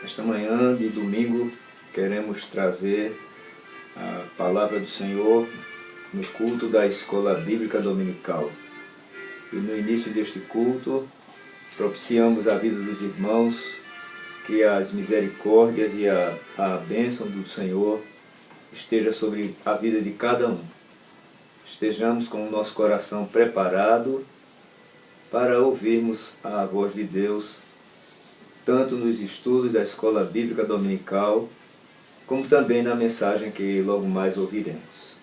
Esta manhã de domingo queremos trazer a palavra do Senhor no culto da Escola Bíblica Dominical. E no início deste culto, propiciamos a vida dos irmãos, que as misericórdias e a bênção do Senhor esteja sobre a vida de cada um. Estejamos com o nosso coração preparado para ouvirmos a voz de Deus, tanto nos estudos da Escola Bíblica Dominical, como também na mensagem que logo mais ouviremos.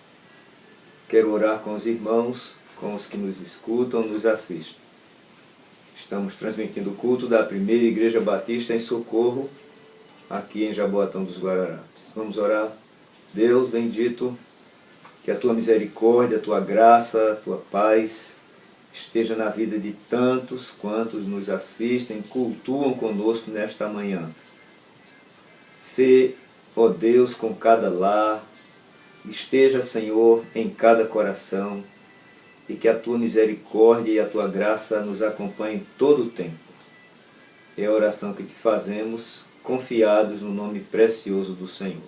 Quero orar com os irmãos, com os que nos escutam, nos assistem. Estamos transmitindo o culto da Primeira Igreja Batista em Socorro, aqui em Jaboatão dos Guararapes. Vamos orar. Deus bendito, que a Tua misericórdia, a Tua graça, a Tua paz esteja na vida de tantos quantos nos assistem, cultuam conosco nesta manhã. Sê, ó Deus, com cada lar, esteja, Senhor, em cada coração, e que a Tua misericórdia e a Tua graça nos acompanhem todo o tempo. É a oração que te fazemos, confiados no nome precioso do Senhor.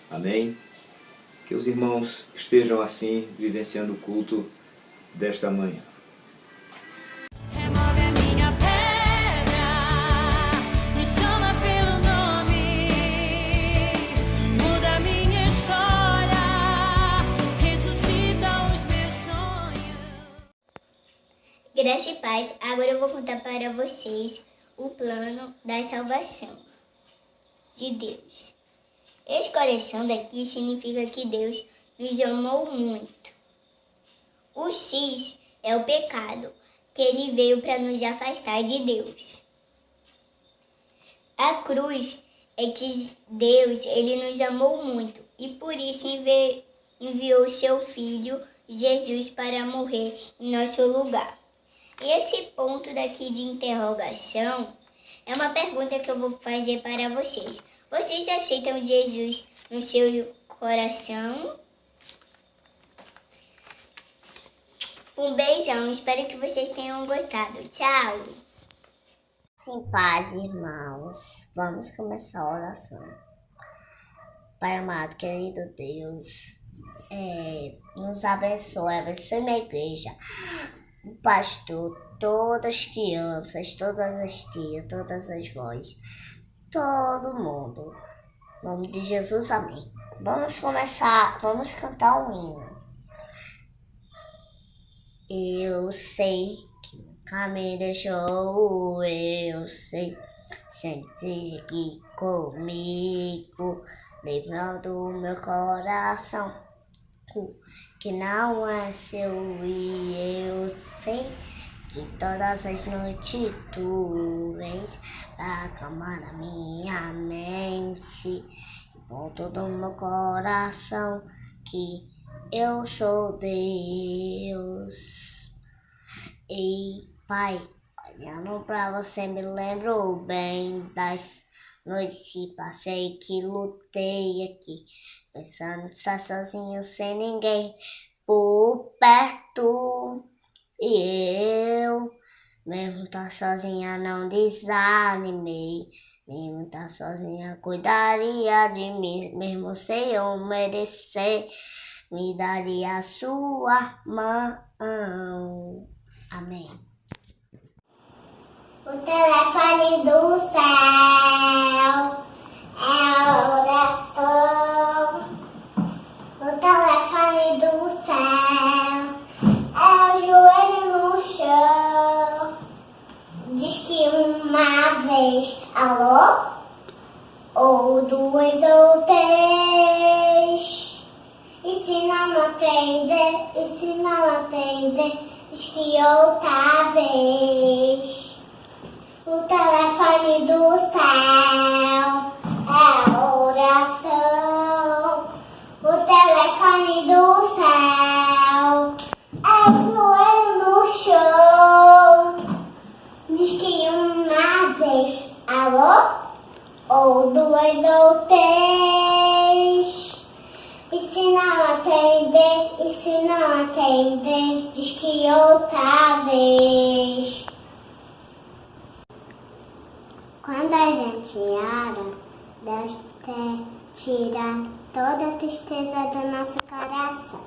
Amém? Que os irmãos estejam assim, vivenciando o culto desta manhã. Graça e paz, agora eu vou contar para vocês o plano da salvação de Deus. Esse coração daqui significa que Deus nos amou muito. O cis é o pecado, que ele veio para nos afastar de Deus. A cruz é que Deus ele nos amou muito e por isso enviou seu Filho Jesus para morrer em nosso lugar. E esse ponto daqui de interrogação é uma pergunta que eu vou fazer para vocês. Vocês aceitam Jesus no seu coração? Um beijão, espero que vocês tenham gostado. Tchau! Sim, paz, irmãos. Vamos começar a oração. Pai amado, querido Deus, nos abençoe minha igreja, o pastor, todas as crianças, todas as tias, todas as vós, todo mundo. Em nome de Jesus, amém. Vamos cantar um hino. Eu sei que o caminho deixou, eu sei, sempre aqui comigo, livrando o meu coração, que não é seu, e eu sei que todas as noites tu vens pra acalmar a minha mente, com todo o meu coração, que eu sou Deus. E Pai, olhando pra você me lembro bem das noites que passei, que lutei aqui, pensando que só sozinho, sem ninguém por perto. E eu, mesmo tá sozinha, não desanimei. Mesmo tá sozinha, cuidaria de mim. Mesmo sem eu merecer, me daria a sua mão. Amém. O telefone do céu é a oração. O telefone do céu é o joelho no chão. Diz que uma vez, alô, ou duas ou três. E se não atender, diz que outra vez. O telefone do céu é a oração. O telefone do céu é o joelho no chão. Diz que uma vez, alô, ou duas ou três. E se não atender, diz que outra vez. Quando a gente ora, Deus quer tirar toda a tristeza do nosso coração.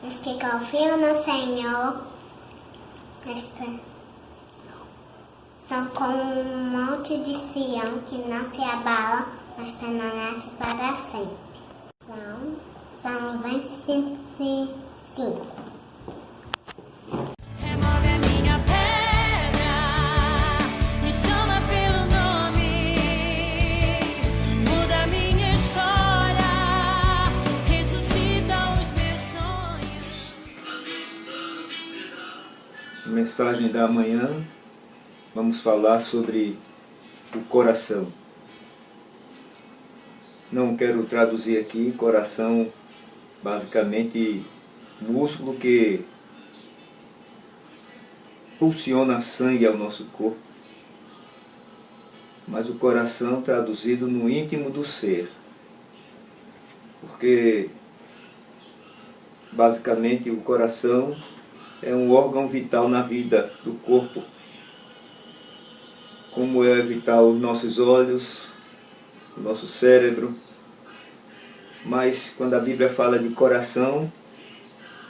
Os que confiam no Senhor são como um monte de Sião que não se abala, mas permanece para sempre. São 25. Remove a minha pedra, me chama pelo nome, muda a minha história, ressuscita os meus sonhos. Mensagem da manhã, vamos falar sobre o coração. Não quero traduzir aqui coração, basicamente músculo que pulsiona sangue ao nosso corpo, mas o coração traduzido no íntimo do ser, porque basicamente o coração é um órgão vital na vida do corpo, como é vital os nossos olhos, o nosso cérebro. Mas quando a Bíblia fala de coração,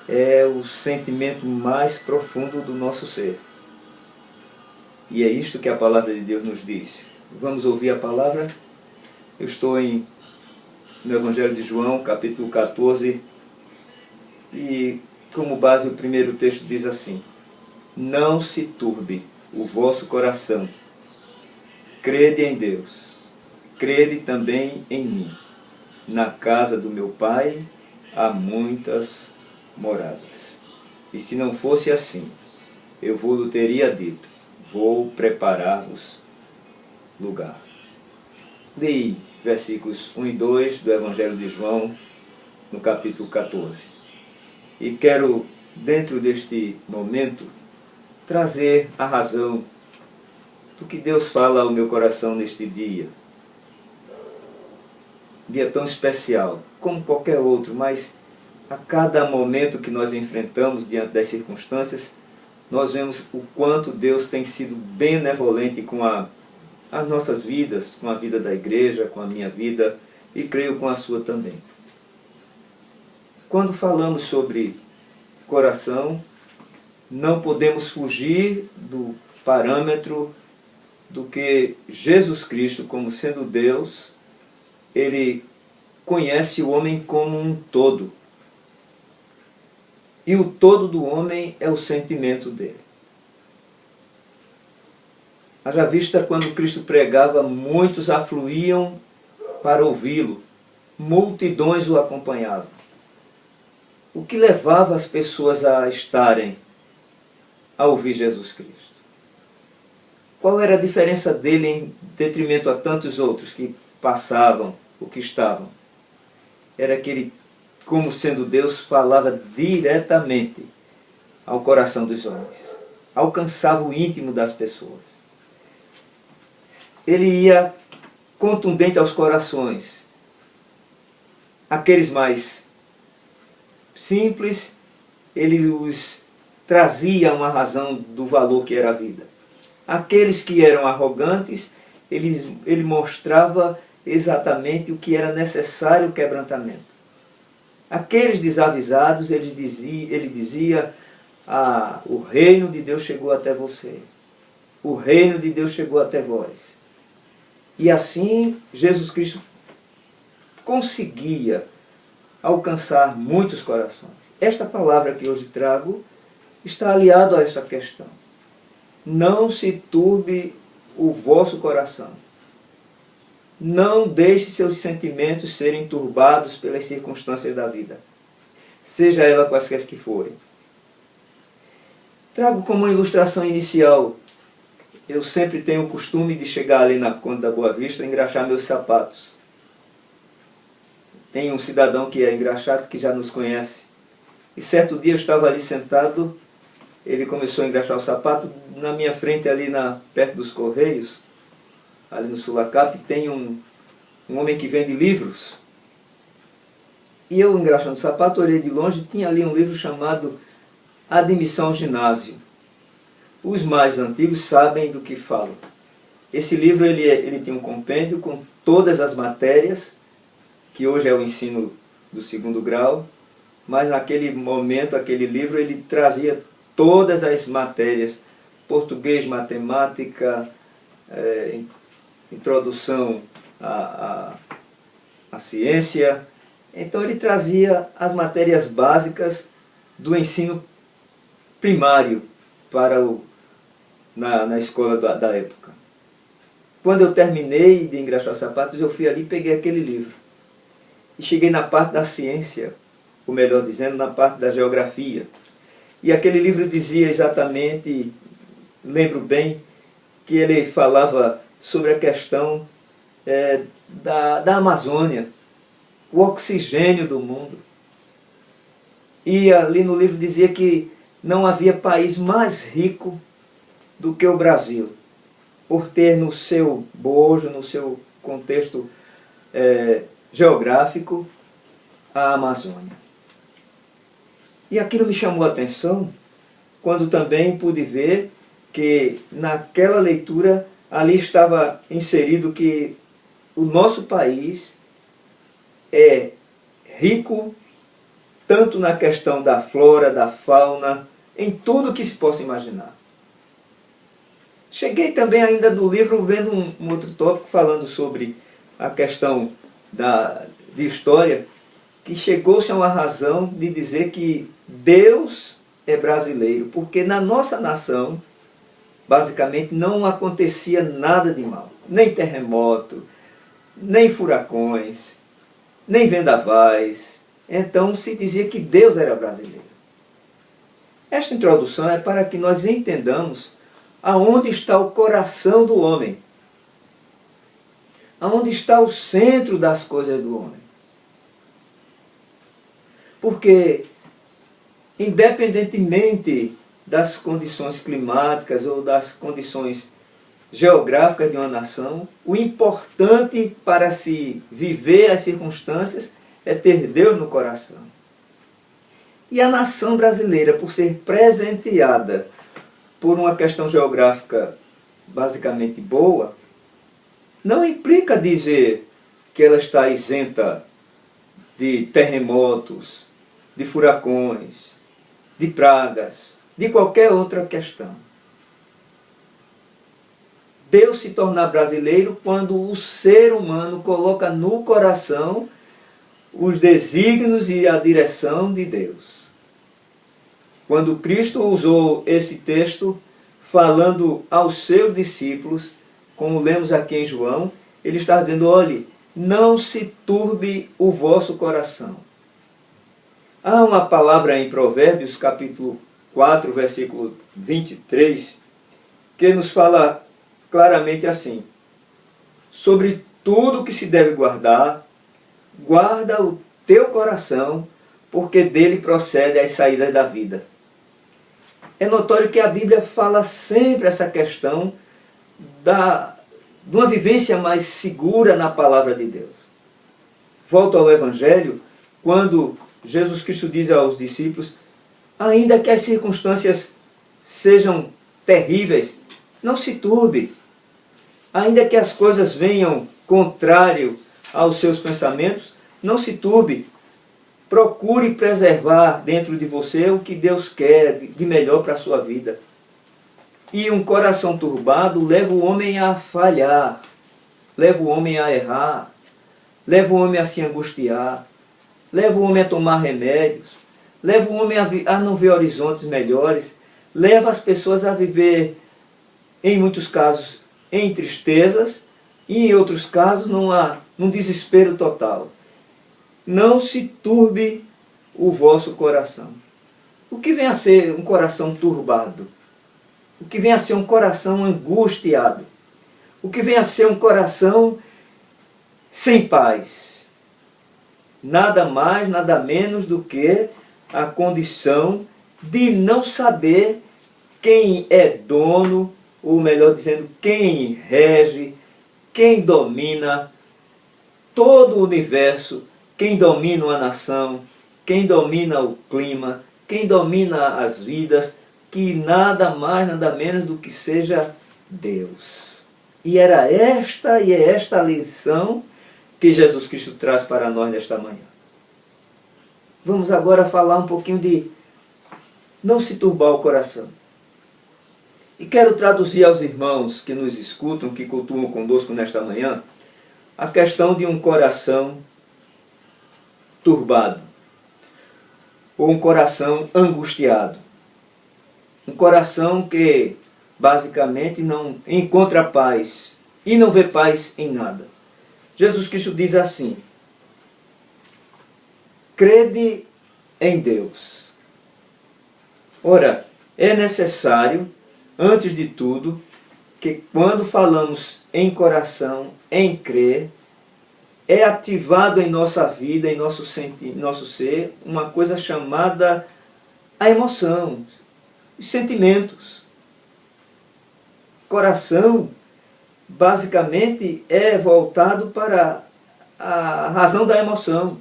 é o sentimento mais profundo do nosso ser. E é isto que a palavra de Deus nos diz. Vamos ouvir a palavra? Eu estou no Evangelho de João, capítulo 14, e como base o primeiro texto diz assim: não se turbe o vosso coração, crede em Deus, crede também em mim. Na casa do meu Pai há muitas moradas. E se não fosse assim, eu vos teria dito: vou preparar-vos lugar. Leia versículos 1 e 2 do Evangelho de João, no capítulo 14. E quero, dentro deste momento, trazer a razão do que Deus fala ao meu coração neste dia. Dia tão especial, como qualquer outro, mas a cada momento que nós enfrentamos diante das circunstâncias, nós vemos o quanto Deus tem sido benevolente com as nossas vidas, com a vida da igreja, com a minha vida e creio com a sua também. Quando falamos sobre coração, não podemos fugir do parâmetro do que Jesus Cristo, como sendo Deus, Ele conhece o homem como um todo. E o todo do homem é o sentimento dele. Haja vista, quando Cristo pregava, muitos afluíam para ouvi-lo. Multidões o acompanhavam. O que levava as pessoas a estarem a ouvir Jesus Cristo? Qual era a diferença dele em detrimento a tantos outros que passavam, o que estavam? Era que ele, como sendo Deus, falava diretamente ao coração dos homens. Alcançava o íntimo das pessoas. Ele ia contundente aos corações. Aqueles mais simples, ele os trazia uma razão do valor que era a vida. Aqueles que eram arrogantes, ele mostrava exatamente o que era necessário o quebrantamento. Aqueles desavisados, ele dizia: o reino de Deus chegou até você. O reino de Deus chegou até vós. E assim Jesus Cristo conseguia alcançar muitos corações. Esta palavra que hoje trago está aliado a esta questão. Não se turbe o vosso coração. Não deixe seus sentimentos serem turbados pelas circunstâncias da vida, seja ela quaisquer que forem. Trago como ilustração inicial, eu sempre tenho o costume de chegar ali na Conde da Boa Vista e engraxar meus sapatos. Tem um cidadão que é engraxado, que já nos conhece. E certo dia eu estava ali sentado, ele começou a engraxar o sapato. Na minha frente, ali perto dos Correios, ali no Sulacap, tem um homem que vende livros. E eu, engraxando o sapato, olhei de longe e tinha ali um livro chamado Admissão ao Ginásio. Os mais antigos sabem do que falo. Esse livro ele tem um compêndio com todas as matérias, que hoje é o ensino do 2º grau, mas naquele momento, aquele livro, ele trazia todas as matérias, português, matemática, introdução à ciência. Então ele trazia as matérias básicas do ensino primário na escola da época. Quando eu terminei de engraxar sapatos, eu fui ali e peguei aquele livro. E cheguei na parte da ciência, ou melhor dizendo, na parte da geografia. E aquele livro dizia exatamente, lembro bem, que ele falava sobre a questão da Amazônia, o oxigênio do mundo. E ali no livro dizia que não havia país mais rico do que o Brasil, por ter no seu bojo, no seu contexto geográfico, a Amazônia. E aquilo me chamou a atenção quando também pude ver que naquela leitura ali estava inserido que o nosso país é rico tanto na questão da flora, da fauna, em tudo que se possa imaginar. Cheguei também ainda do livro vendo um outro tópico falando sobre a questão de história, que chegou-se a uma razão de dizer que Deus é brasileiro, porque na nossa nação, basicamente, não acontecia nada de mal. Nem terremoto, nem furacões, nem vendavais. Então se dizia que Deus era brasileiro. Esta introdução é para que nós entendamos aonde está o coração do homem. Aonde está o centro das coisas do homem. Porque, independentemente das condições climáticas ou das condições geográficas de uma nação, o importante para se viver as circunstâncias é ter Deus no coração. E a nação brasileira, por ser presenteada por uma questão geográfica basicamente boa, não implica dizer que ela está isenta de terremotos, de furacões, de pragas, de qualquer outra questão. Deus se torna brasileiro quando o ser humano coloca no coração os desígnios e a direção de Deus. Quando Cristo usou esse texto falando aos seus discípulos, como lemos aqui em João, ele está dizendo, olhe, não se turbe o vosso coração. Há uma palavra em Provérbios, capítulo 4, versículo 23, que nos fala claramente assim: sobre tudo que se deve guardar, guarda o teu coração, porque dele procede as saídas da vida. É notório que a Bíblia fala sempre essa questão de uma vivência mais segura na palavra de Deus. Volto ao Evangelho, quando Jesus Cristo diz aos discípulos, ainda que as circunstâncias sejam terríveis, não se turbe. Ainda que as coisas venham contrário aos seus pensamentos, não se turbe. Procure preservar dentro de você o que Deus quer de melhor para a sua vida. E um coração turbado leva o homem a falhar, leva o homem a errar, leva o homem a se angustiar, leva o homem a tomar remédios, leva o homem a não ver horizontes melhores, leva as pessoas a viver, em muitos casos, em tristezas e em outros casos num desespero total. Não se turbe o vosso coração. O que vem a ser um coração turbado? O que vem a ser um coração angustiado? O que vem a ser um coração sem paz? Nada mais, nada menos do que a condição de não saber quem é dono, ou melhor dizendo, quem rege, quem domina todo o universo, quem domina uma nação, quem domina o clima, quem domina as vidas, que nada mais, nada menos do que seja Deus. E era esta e é esta a lição que Jesus Cristo traz para nós nesta manhã. Vamos agora falar um pouquinho de não se turbar o coração. E quero traduzir aos irmãos que nos escutam, que cultuam conosco nesta manhã, a questão de um coração turbado, ou um coração angustiado. Um coração que basicamente não encontra paz e não vê paz em nada. Jesus Cristo diz assim: crede em Deus. Ora, é necessário, antes de tudo, que quando falamos em coração, em crer, é ativado em nossa vida, em nosso ser, uma coisa chamada a emoção, os sentimentos. Coração, basicamente, é voltado para a razão da emoção.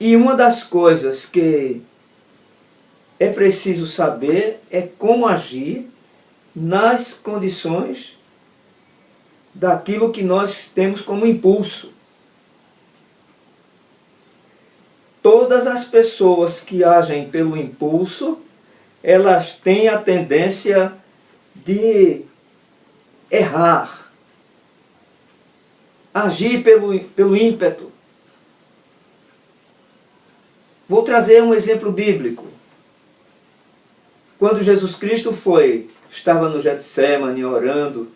E uma das coisas que é preciso saber é como agir nas condições daquilo que nós temos como impulso. Todas as pessoas que agem pelo impulso, elas têm a tendência de errar, agir pelo ímpeto. Vou trazer um exemplo bíblico. Quando Jesus Cristo estava no Getsêmani orando,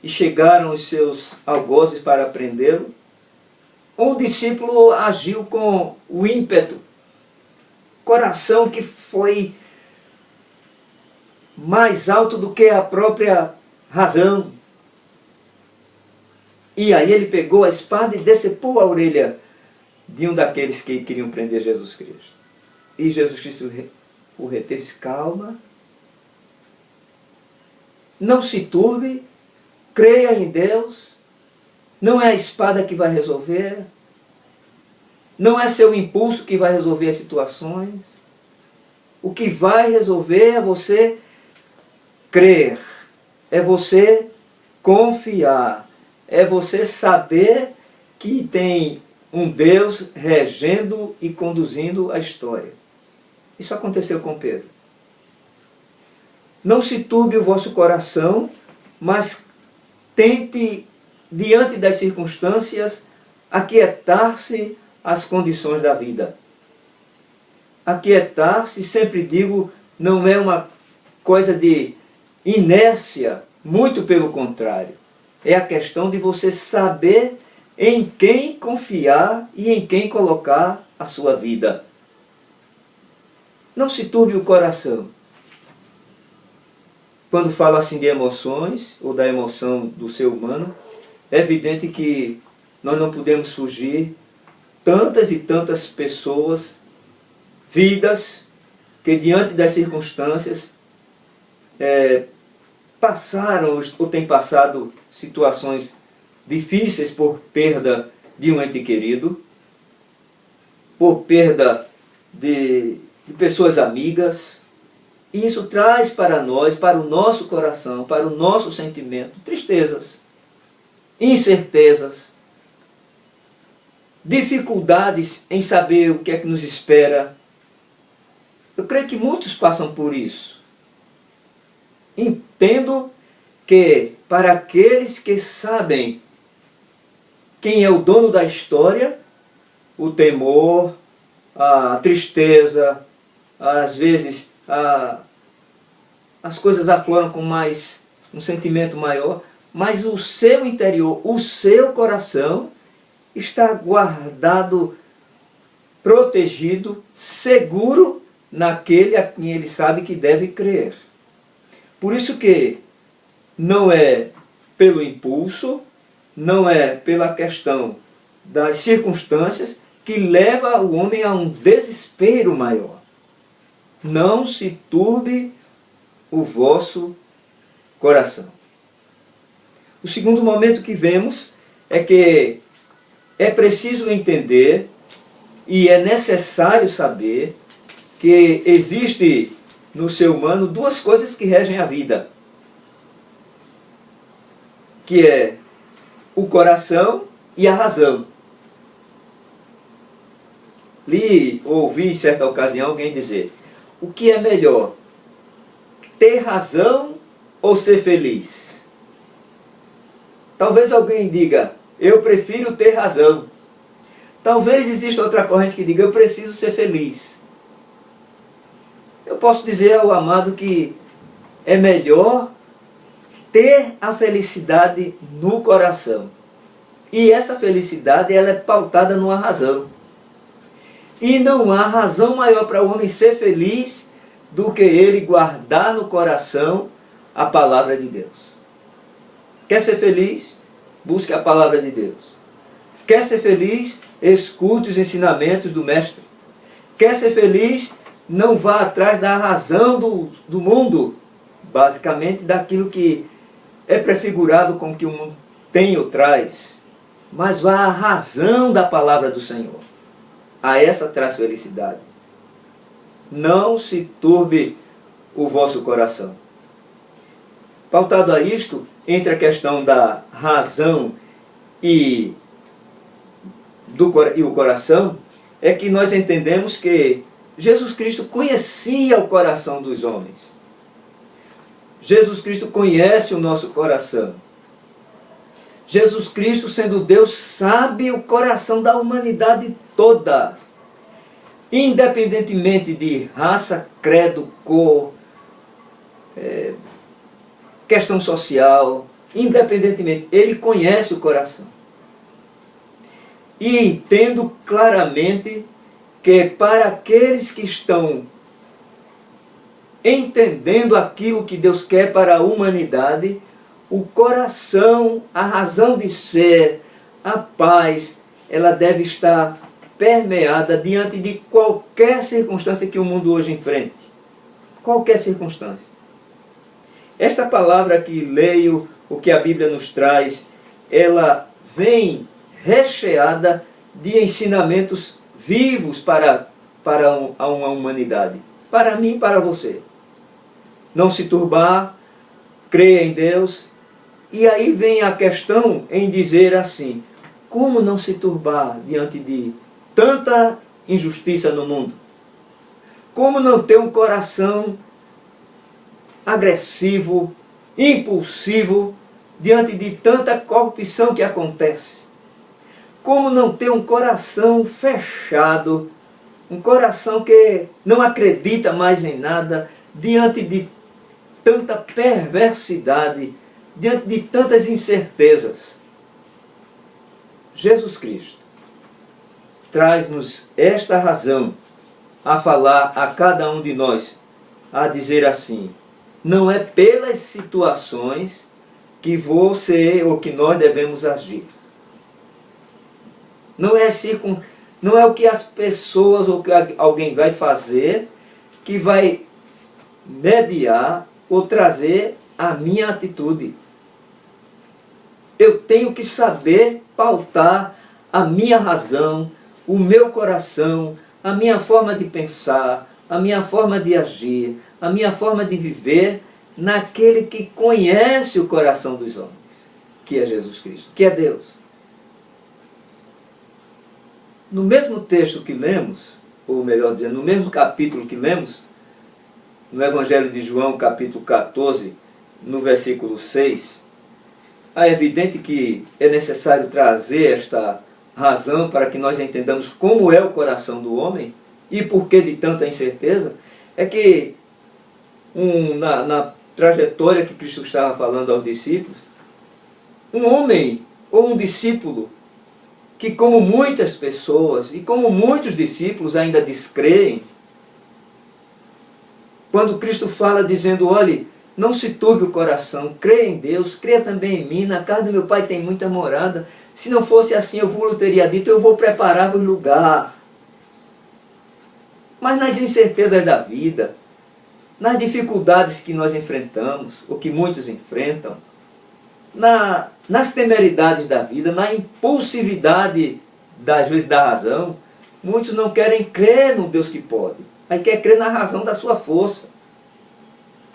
e chegaram os seus algozes para prendê-lo, um discípulo agiu com o ímpeto, coração que foi mais alto do que a própria razão. E aí ele pegou a espada e decepou a orelha de um daqueles que queriam prender Jesus Cristo. E Jesus Cristo o reteve: calma, não se turbe, creia em Deus. Não é a espada que vai resolver, não é seu impulso que vai resolver as situações. O que vai resolver é você crer, é você confiar, é você saber que tem um Deus regendo e conduzindo a história. Isso aconteceu com Pedro. Não se turbe o vosso coração, mas tente, diante das circunstâncias, aquietar-se às condições da vida. Aquietar-se, sempre digo, não é uma coisa de inércia, muito pelo contrário. É a questão de você saber em quem confiar e em quem colocar a sua vida. Não se turbe o coração. Quando falo assim de emoções, ou da emoção do ser humano, é evidente que nós não podemos fugir tantas e tantas pessoas, vidas, que diante das circunstâncias passaram ou têm passado situações difíceis por perda de um ente querido, por perda de pessoas amigas. E isso traz para nós, para o nosso coração, para o nosso sentimento, tristezas, incertezas, dificuldades em saber o que é que nos espera. Eu creio que muitos passam por isso. Entendo que para aqueles que sabem quem é o dono da história, o temor, a tristeza, às vezes as coisas afloram com mais um sentimento maior, mas o seu interior, o seu coração está guardado, protegido, seguro naquele a quem ele sabe que deve crer. Por isso que não é pelo impulso, não é pela questão das circunstâncias que leva o homem a um desespero maior. Não se turbe o vosso coração. O segundo momento que vemos é que é preciso entender e é necessário saber que existe no ser humano duas coisas que regem a vida. que é o coração e a razão. Li ou ouvi em certa ocasião alguém dizer: o que é melhor, ter razão ou ser feliz? Talvez alguém diga: eu prefiro ter razão. Talvez exista outra corrente que diga: eu preciso ser feliz. Eu posso dizer ao amado que é melhor ter a felicidade no coração. E essa felicidade, ela é pautada numa razão. E não há razão maior para o homem ser feliz do que ele guardar no coração a palavra de Deus. Quer ser feliz? Busque a palavra de Deus. Quer ser feliz? Escute os ensinamentos do Mestre. Quer ser feliz? Não vá atrás da razão do mundo, basicamente daquilo que é prefigurado com o que o mundo tem ou traz, mas vá à razão da palavra do Senhor. A essa traz felicidade. Não se turbe o vosso coração. Pautado a isto, entre a questão da razão e o coração, é que nós entendemos que Jesus Cristo conhecia o coração dos homens. Jesus Cristo conhece o nosso coração. Jesus Cristo, sendo Deus, sabe o coração da humanidade toda. Independentemente de raça, credo, cor, questão social, independentemente, Ele conhece o coração. E entendo claramente que para aqueles que estão entendendo aquilo que Deus quer para a humanidade, o coração, a razão de ser, a paz, ela deve estar permeada diante de qualquer circunstância que o mundo hoje enfrente. Qualquer circunstância. Esta palavra que leio, o que a Bíblia nos traz, ela vem recheada de ensinamentos vivos para uma humanidade. Para mim e para você. Não se turbar, creia em Deus. E aí vem a questão em dizer assim: como não se turbar diante de tanta injustiça no mundo? Como não ter um coração agressivo, impulsivo, diante de tanta corrupção que acontece? Como não ter um coração fechado, um coração que não acredita mais em nada, diante de tanta perversidade, diante de tantas incertezas? Jesus Cristo traz-nos esta razão a falar a cada um de nós, a dizer assim: não é pelas situações que você ou que nós devemos agir. Não é o que as pessoas ou que alguém vai fazer que vai mediar ou trazer a minha atitude. Eu tenho que saber pautar a minha razão, o meu coração, a minha forma de pensar, a minha forma de agir, a minha forma de viver naquele que conhece o coração dos homens, que é Jesus Cristo, que é Deus. No mesmo texto que lemos, ou melhor dizendo, no mesmo capítulo que lemos, no Evangelho de João, capítulo 14, no versículo 6, é evidente que é necessário trazer esta razão para que nós entendamos como é o coração do homem e por que de tanta incerteza. É que na trajetória que Cristo estava falando aos discípulos, um homem ou um discípulo que, como muitas pessoas e como muitos discípulos ainda descreem, quando Cristo fala dizendo: olhe, não se turbe o coração, creia em Deus, creia também em mim, na casa do meu Pai tem muita morada, se não fosse assim eu vos teria dito, eu vou preparar-vos lugar. Mas nas incertezas da vida, nas dificuldades que nós enfrentamos, ou que muitos enfrentam, nas temeridades da vida, na impulsividade, às vezes, da razão, muitos não querem crer no Deus que pode. Aí quer crer na razão da sua força.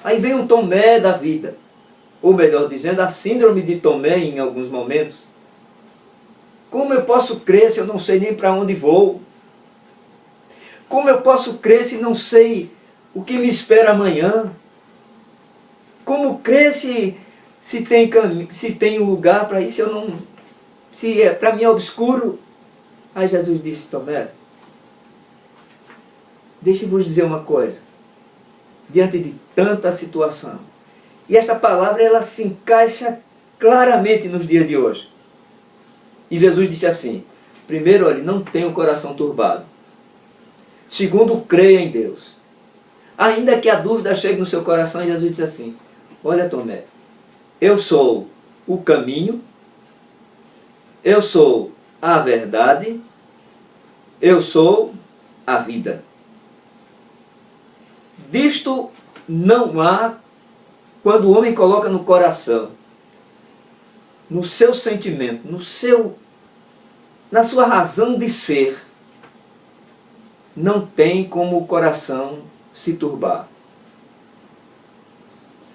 Aí vem um Tomé da vida. ou melhor dizendo, a síndrome de Tomé em alguns momentos. Como eu posso crer se eu não sei nem para onde vou? Como eu posso crer se não sei o que me espera amanhã? Como crer se tem lugar para ir, se para mim é obscuro? Aí Jesus disse: Tomé, deixe-vos dizer uma coisa, diante de tanta situação, e esta palavra ela se encaixa claramente nos dias de hoje. E Jesus disse assim: primeiro, olhe, não tenha o coração turbado. Segundo, creia em Deus. Ainda que a dúvida chegue no seu coração, Jesus disse assim: olha, Tomé, eu sou o caminho, eu sou a verdade, eu sou a vida. Disto não há, quando o homem coloca no coração, no seu sentimento, na sua razão de ser, não tem como o coração se turbar.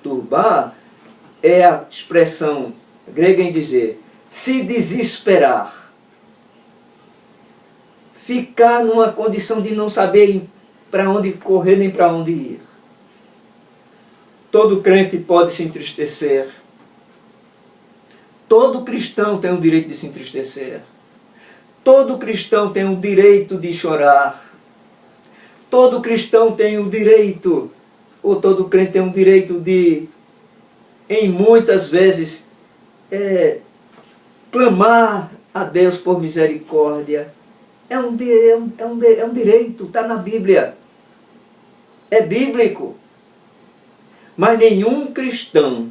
Turbar é a expressão grega em dizer se desesperar. Ficar numa condição de não saber para onde correr nem para onde ir. Todo crente pode se entristecer. Todo cristão tem o direito de se entristecer. Todo cristão tem o direito de chorar. Todo cristão tem o direito, ou todo crente tem o direito de, em muitas vezes, clamar a Deus por misericórdia. É um direito, está na Bíblia. É bíblico. Mas nenhum cristão,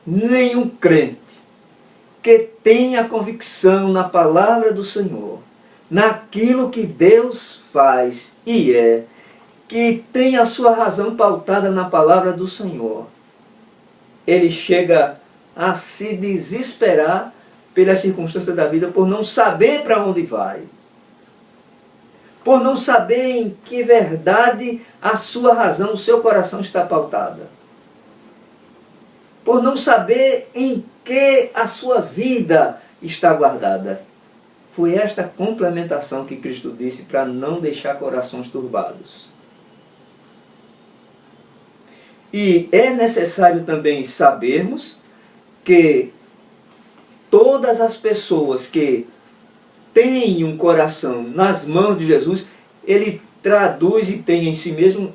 nenhum crente, que tenha convicção na palavra do Senhor, naquilo que Deus faz e que tem a sua razão pautada na palavra do Senhor, ele chega a se desesperar pelas circunstâncias da vida, por não saber para onde vai, por não saber em que verdade a sua razão, o seu coração está pautada, por não saber em que a sua vida está guardada. Foi esta complementação que Cristo disse para não deixar corações turbados. E é necessário também sabermos que todas as pessoas que têm um coração nas mãos de Jesus, ele traduz e tem em si mesmo,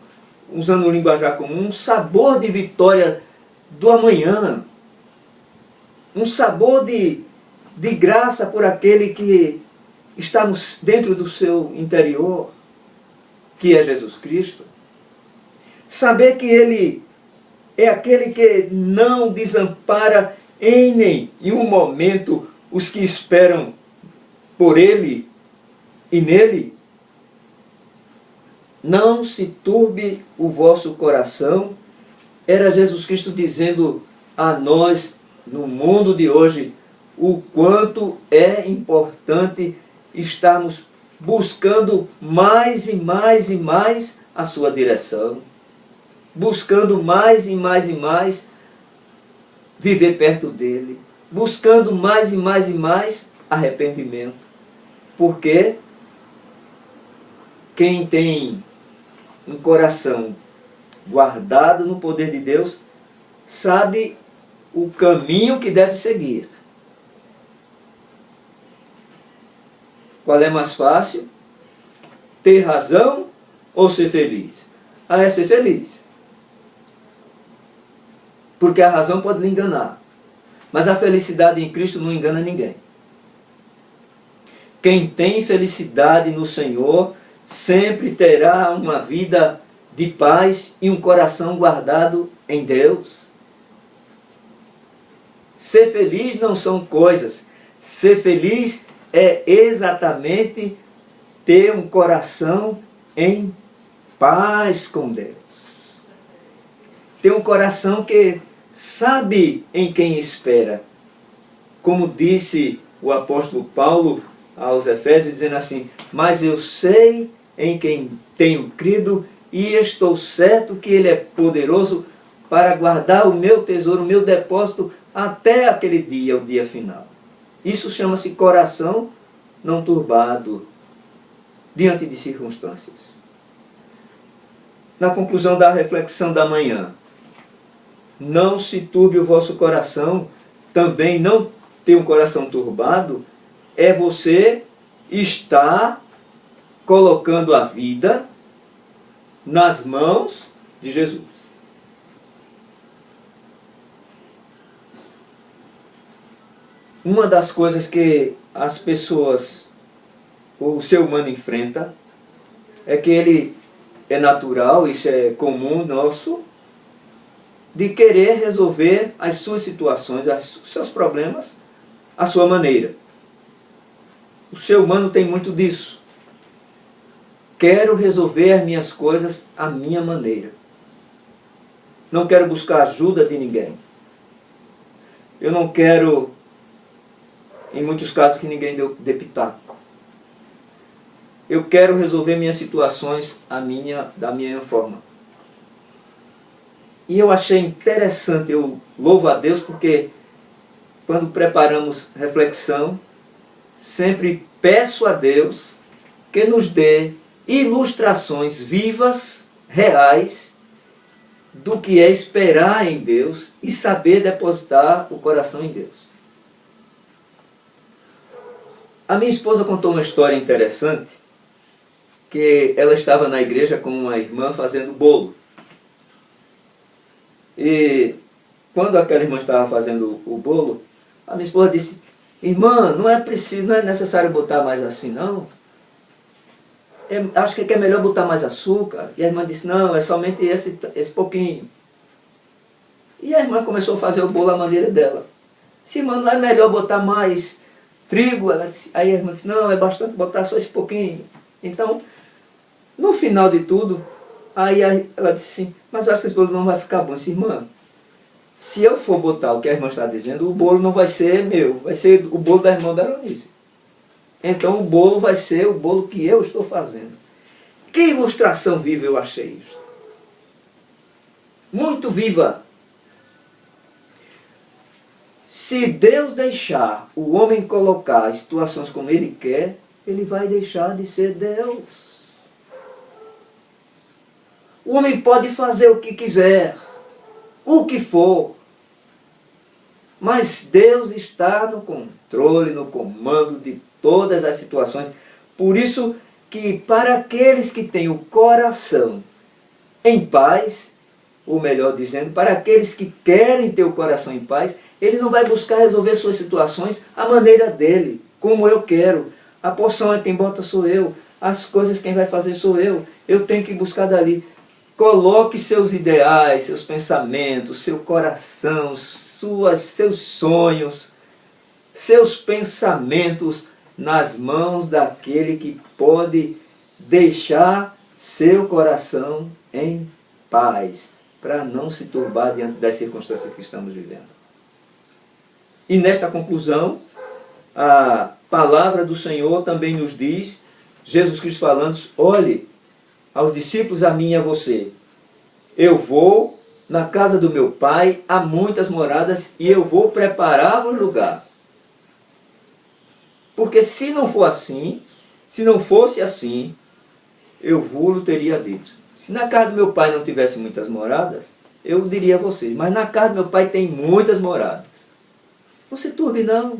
usando o linguajar comum, um sabor de vitória do amanhã. Um sabor de graça por aquele que está dentro do seu interior, que é Jesus Cristo. Saber que Ele é aquele que não desampara em nenhum momento os que esperam por Ele e nele. Não se turbe o vosso coração. Era Jesus Cristo dizendo a nós, no mundo de hoje, o quanto é importante estarmos buscando mais e mais e mais a sua direção. Buscando mais e mais e mais viver perto dele. Buscando mais e mais e mais arrependimento. Porque quem tem um coração guardado no poder de Deus, sabe o caminho que deve seguir. Qual é mais fácil? Ter razão ou ser feliz? É ser feliz. Porque a razão pode lhe enganar. Mas a felicidade em Cristo não engana ninguém. Quem tem felicidade no Senhor sempre terá uma vida de paz e um coração guardado em Deus. Ser feliz não são coisas. Ser feliz é exatamente ter um coração em paz com Deus. Ter um coração que sabe em quem espera. Como disse o apóstolo Paulo aos Efésios, dizendo assim: mas eu sei em quem tenho crido e estou certo que Ele é poderoso para guardar o meu tesouro, o meu depósito até aquele dia, o dia final. Isso chama-se coração não turbado diante de circunstâncias. Na conclusão da reflexão da manhã, não se turbe o vosso coração, também não ter um coração turbado, é você estar colocando a vida nas mãos de Jesus. Uma das coisas que as pessoas, o ser humano enfrenta, é que ele é natural, isso é comum nosso, de querer resolver as suas situações, os seus problemas, à sua maneira. O ser humano tem muito disso. Quero resolver as minhas coisas à minha maneira. Não quero buscar ajuda de ninguém. Eu não quero, em muitos casos, que ninguém dê pitaco. Eu quero resolver minhas situações da minha forma. E eu achei interessante, eu louvo a Deus porque quando preparamos reflexão, sempre peço a Deus que nos dê ilustrações vivas, reais, do que é esperar em Deus e saber depositar o coração em Deus. A minha esposa contou uma história interessante, que ela estava na igreja com uma irmã fazendo bolo. E quando aquela irmã estava fazendo o bolo, a minha esposa disse: irmã, não é necessário botar mais assim não. Acho que é melhor botar mais açúcar. E a irmã disse: não, é somente esse pouquinho. E a irmã começou a fazer o bolo à maneira dela. Disse: irmã, não é melhor botar mais trigo? Aí a irmã disse: não, é bastante botar só esse pouquinho. Então, no final de tudo, aí ela disse assim: mas eu acho que esse bolo não vai ficar bom. Eu disse: irmã, se eu for botar o que a irmã está dizendo, o bolo não vai ser meu, vai ser o bolo da irmã Beronice. Então o bolo vai ser o bolo que eu estou fazendo. Que ilustração viva eu achei isto. Muito viva. Se Deus deixar o homem colocar as situações como ele quer, ele vai deixar de ser Deus. O homem pode fazer o que quiser, o que for, mas Deus está no controle, no comando de todas as situações. Por isso que para aqueles que têm o coração em paz, ou melhor dizendo, para aqueles que querem ter o coração em paz, ele não vai buscar resolver suas situações à maneira dele, como eu quero. A porção é quem bota sou eu, as coisas quem vai fazer sou eu tenho que buscar dali. Coloque seus ideais, seus pensamentos, seu coração, seus sonhos, seus pensamentos nas mãos daquele que pode deixar seu coração em paz, para não se turbar diante das circunstâncias que estamos vivendo. E nesta conclusão, a palavra do Senhor também nos diz, Jesus Cristo falando: olhe, aos discípulos, a mim e a você, eu vou na casa do meu Pai, há muitas moradas, e eu vou preparar um lugar. Porque se não for assim, se não fosse assim, eu vos teria dito. Se na casa do meu Pai não tivesse muitas moradas, eu diria a vocês, mas na casa do meu Pai tem muitas moradas. Não se turbe não.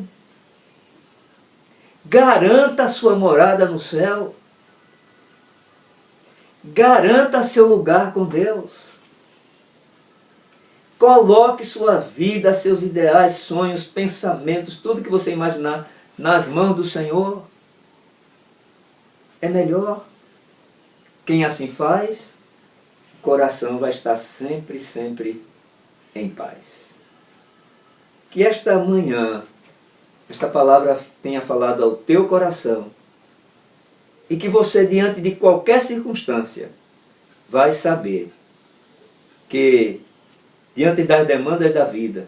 Garanta a sua morada no céu. Garanta seu lugar com Deus. Coloque sua vida, seus ideais, sonhos, pensamentos, tudo que você imaginar nas mãos do Senhor. É melhor. Quem assim faz, o coração vai estar sempre, sempre em paz. Que esta manhã, esta palavra tenha falado ao teu coração. E que você, diante de qualquer circunstância, vai saber que, diante das demandas da vida,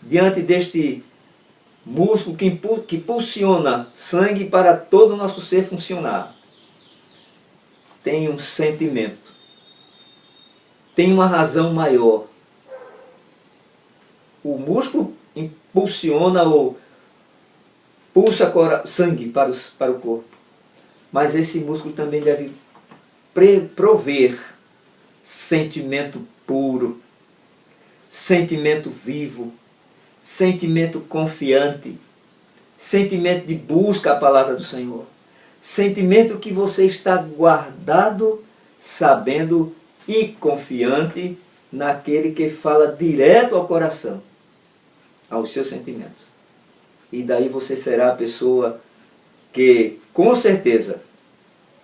diante deste músculo que impulsiona sangue para todo o nosso ser funcionar, tem um sentimento tem uma razão maior. O músculo impulsiona ou pulsa sangue para o corpo. Mas esse músculo também deve prover sentimento puro, sentimento vivo, sentimento confiante, sentimento de busca à palavra do Senhor, sentimento que você está guardado, sabendo e confiante naquele que fala direto ao coração, aos seus sentimentos. E daí você será a pessoa que, com certeza,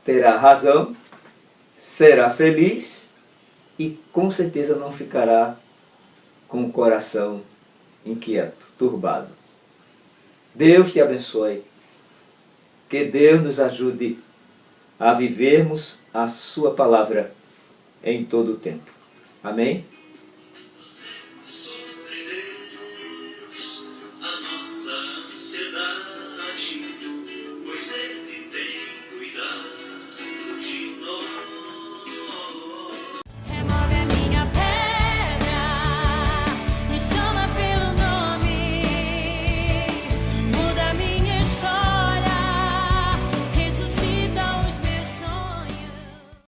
terá razão, será feliz e, com certeza, não ficará com o coração inquieto, turbado. Deus te abençoe. Que Deus nos ajude a vivermos a sua palavra em todo o tempo. Amém?